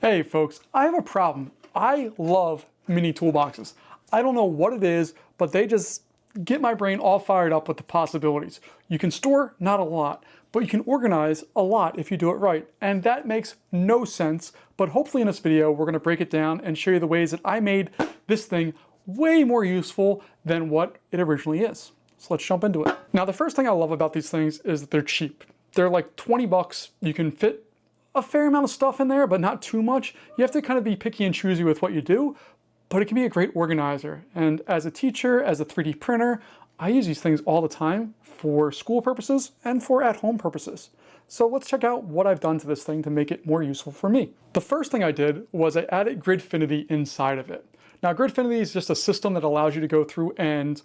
Hey folks, I have a problem. I love mini toolboxes. I don't know what it is, but they just get my brain all fired up with the possibilities. You can store not a lot, but you can organize a lot if you do it right. And that makes no sense, but hopefully in this video, we're gonna break it down and show you the ways that I made this thing way more useful than what it originally is. So let's jump into it. Now, the first thing I love about these things is that they're cheap. They're like 20 bucks. You can fit a fair amount of stuff in there, but not too much. You have to kind of be picky and choosy with what you do, but it can be a great organizer. And as a teacher, as a 3D printer, I use these things all the time for school purposes and for at-home purposes. So let's check out what I've done to this thing to make it more useful for me. The first thing I did was I added Gridfinity inside of it. Now, Gridfinity is just a system that allows you to go through and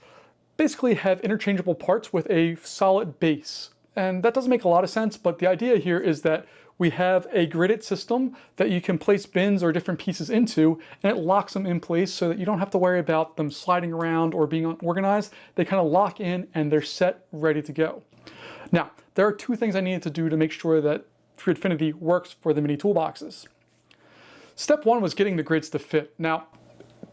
basically have interchangeable parts with a solid base. And that doesn't make a lot of sense, but the idea here is that we have a gridded system that you can place bins or different pieces into, and it locks them in place so that you don't have to worry about them sliding around or being unorganized. They kind of lock in and they're set, ready to go. Now, there are two things I needed to do to make sure that Gridfinity works for the mini toolboxes. Step one was getting the grids to fit. Now,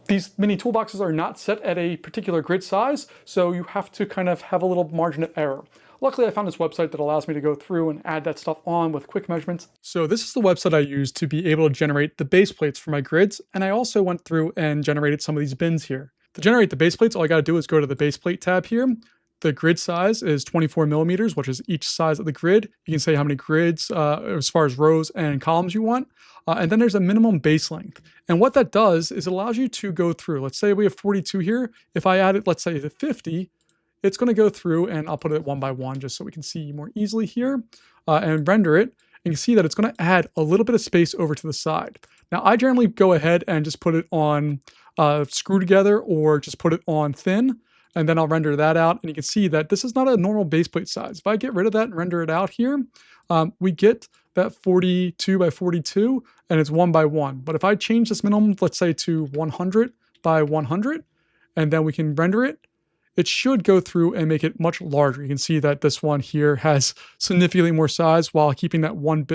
these mini toolboxes are not set at a particular grid size, so you have to kind of have a little margin of error. Luckily, I found this website that allows me to go through and add that stuff on with quick measurements. So this is the website I used to be able to generate the base plates for my grids, and I also went through and generated some of these bins here. To generate the base plates, all I gotta do is go to the base plate tab here. The grid size is 24 millimeters, which is each size of the grid. You can say how many grids, as far as rows and columns you want. And then there's a minimum base length. And what that does is it allows you to go through. Let's say we have 42 here. If I add it, let's say to 50, it's going to go through, and I'll put it one by one just so we can see more easily here and render it. And you can see that it's going to add a little bit of space over to the side. Now, I generally go ahead and just put it on screw together or just put it on thin, and then I'll render that out. And you can see that this is not a normal base plate size. If I get rid of that and render it out here, we get that 42 by 42, and it's 1 by 1. But if I change this minimum, let's say to 100 by 100, and then we can render it, it should go through and make it much larger. You can see that this one here has significantly more size while keeping that one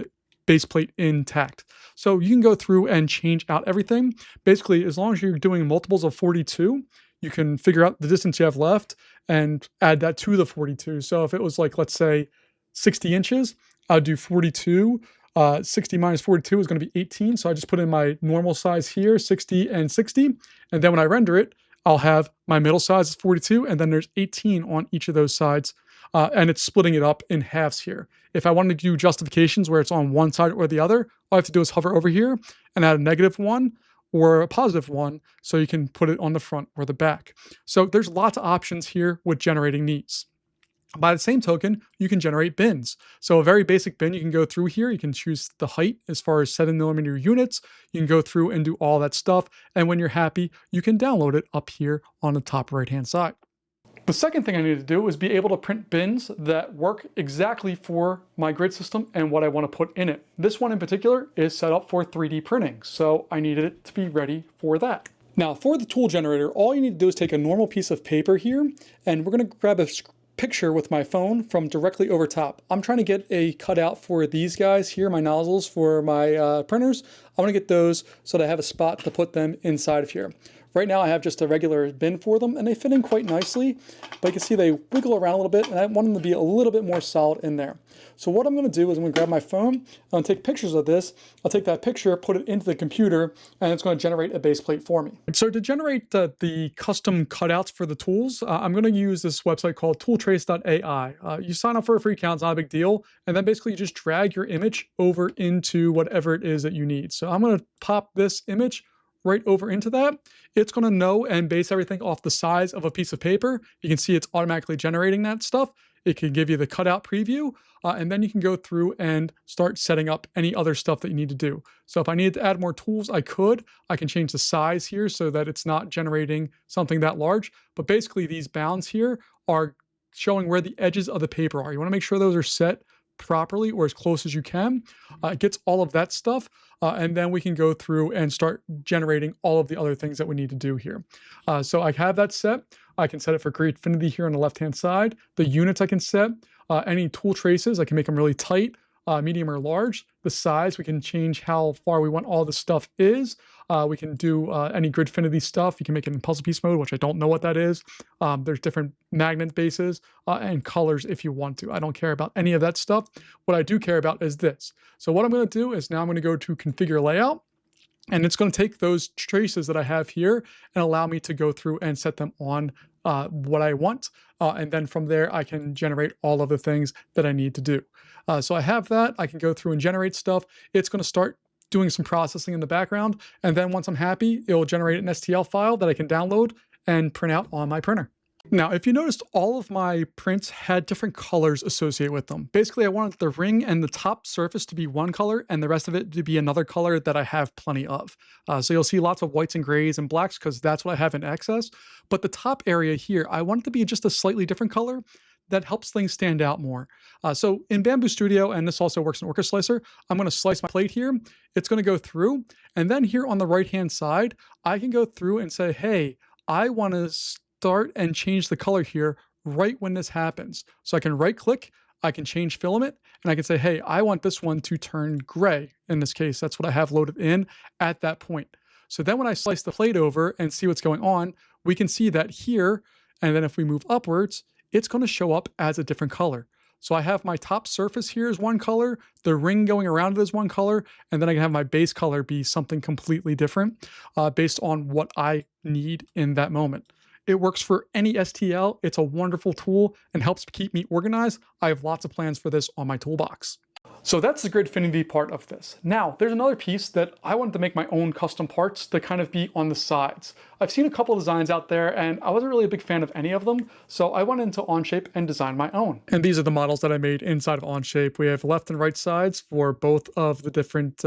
base plate intact. So you can go through and change out everything. Basically, as long as you're doing multiples of 42, you can figure out the distance you have left and add that to the 42. So if it was like, let's say 60 inches, I'd do 42. 60 minus 42 is going to be 18. So I just put in my normal size here, 60 and 60. And then when I render it, I'll have my middle size is 42, and then there's 18 on each of those sides, and it's splitting it up in halves here. If I wanted to do justifications where it's on one side or the other, all I have to do is hover over here and add a -1 or a +1, so you can put it on the front or the back. So there's lots of options here with generating these. By the same token, you can generate bins. So a very basic bin, you can go through here. You can choose the height as far as 7mm units. You can go through and do all that stuff. And when you're happy, you can download it up here on the top right-hand side. The second thing I needed to do was be able to print bins that work exactly for my grid system and what I want to put in it. This one in particular is set up for 3D printing, so I needed it to be ready for that. Now, for the tool generator, all you need to do is take a normal piece of paper here, and we're going to grab a picture with my phone from directly over top. I'm trying to get a cutout for these guys here, my nozzles for my printers. I want to get those so that I have a spot to put them inside of here. Right now I have just a regular bin for them, and they fit in quite nicely, but you can see they wiggle around a little bit, and I want them to be a little bit more solid in there. So what I'm going to do is I'm going to grab my phone, I'm going to take pictures of this, I'll take that picture, put it into the computer, and it's going to generate a base plate for me. So to generate the custom cutouts for the tools, I'm going to use this website called tooltrace.ai. You sign up for a free account, it's not a big deal, and then basically you just drag your image over into whatever it is that you need. So I'm going to pop this image right over into that. It's going to know and base everything off the size of a piece of paper. You can see it's automatically generating that stuff. It can give you the cutout preview, and then you can go through and start setting up any other stuff that you need to do. So if I needed to add more tools, I could. I can change the size here so that it's not generating something that large. But basically these bounds here are showing where the edges of the paper are. You want to make sure those are set properly or as close as you can. It gets all of that stuff, and then we can go through and start generating all of the other things that we need to do here. So I have that set. I can set it for Gridfinity here on the left-hand side. The units I can set, any tool traces, I can make them really tight medium or large. The size, we can change how far we want all the stuff is. We can do any Gridfinity stuff. You can make it in puzzle piece mode, which I don't know what that is. There's different magnet bases and colors if you want to. I don't care about any of that stuff. What I do care about is this. So what I'm going to do is now I'm going to go to configure layout. And it's going to take those traces that I have here and allow me to go through and set them on what I want. And then from there, I can generate all of the things that I need to do. So I have that. I can go through and generate stuff. It's going to start doing some processing in the background. And then once I'm happy, it will generate an STL file that I can download and print out on my printer. Now, if you noticed, all of my prints had different colors associated with them. Basically, I wanted the ring and the top surface to be one color and the rest of it to be another color that I have plenty of. So you'll see lots of whites and grays and blacks because that's what I have in excess. But the top area here, I want it to be just a slightly different color that helps things stand out more. So in Bamboo Studio, and this also works in Orca Slicer, I'm going to slice my plate here. It's going to go through. And then here on the right-hand side, I can go through and say, hey, I want to start and change the color here right when this happens. So I can right click, I can change filament, and I can say, hey, I want this one to turn gray. In this case, that's what I have loaded in at that point. So then when I slice the plate over and see what's going on, we can see that here, and then if we move upwards, it's going to show up as a different color. So I have my top surface here as one color, the ring going around it is one color, and then I can have my base color be something completely different based on what I need in that moment. It works for any STL. It's a wonderful tool and helps keep me organized. I have lots of plans for this on my toolbox. So that's the Gridfinity part of this. Now, there's another piece that I wanted to make my own custom parts to kind of be on the sides. I've seen a couple of designs out there and I wasn't really a big fan of any of them, so I went into Onshape and designed my own. And these are the models that I made inside of Onshape. We have left and right sides for both of the different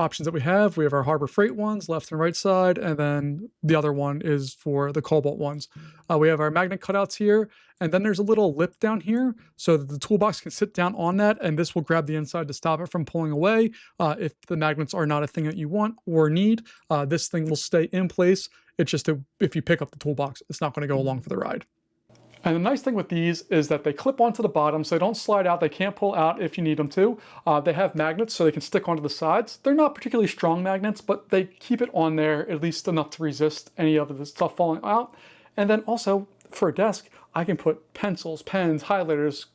options that we have. We have our Harbor Freight ones, left and right side, and then the other one is for the Cobalt ones. We have our magnet cutouts here, and then there's a little lip down here so that the toolbox can sit down on that, and this will grab the inside to stop it from pulling away. If the magnets are not a thing that you want or need, this thing will stay in place. It's just if you pick up the toolbox, it's not going to go along for the ride. And the nice thing with these is that they clip onto the bottom, so they don't slide out. They can't pull out if you need them to. They have magnets, so they can stick onto the sides. They're not particularly strong magnets, but they keep it on there at least enough to resist any of the stuff falling out. And then also, for a desk, I can put pencils, pens, highlighters,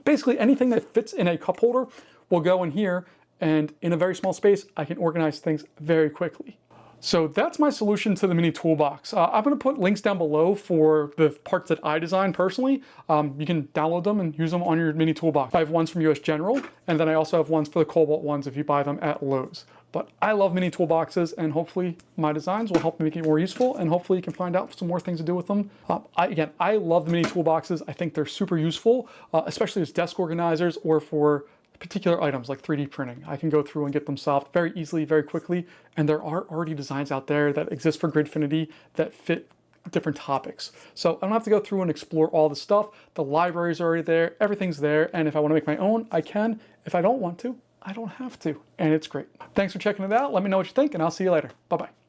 basically anything that fits in a cup holder will go in here, and in a very small space, I can organize things very quickly. So that's my solution to the mini toolbox. I'm going to put links down below for the parts that I designed personally. You can download them and use them on your mini toolbox. I have ones from US General, and then I also have ones for the Cobalt ones if you buy them at Lowe's. But I love mini toolboxes, and hopefully my designs will help make it more useful, and hopefully you can find out some more things to do with them. I love the mini toolboxes. I think they're super useful, especially as desk organizers or for particular items like 3D printing. I can go through and get them solved very easily, very quickly, and there are already designs out there that exist for Gridfinity that fit different topics. So I don't have to go through and explore all the stuff. The library's already there, everything's there, and if I want to make my own, I can. If I don't want to, I don't have to, and it's great. Thanks for checking it out. Let me know what you think, and I'll see you later. Bye-bye.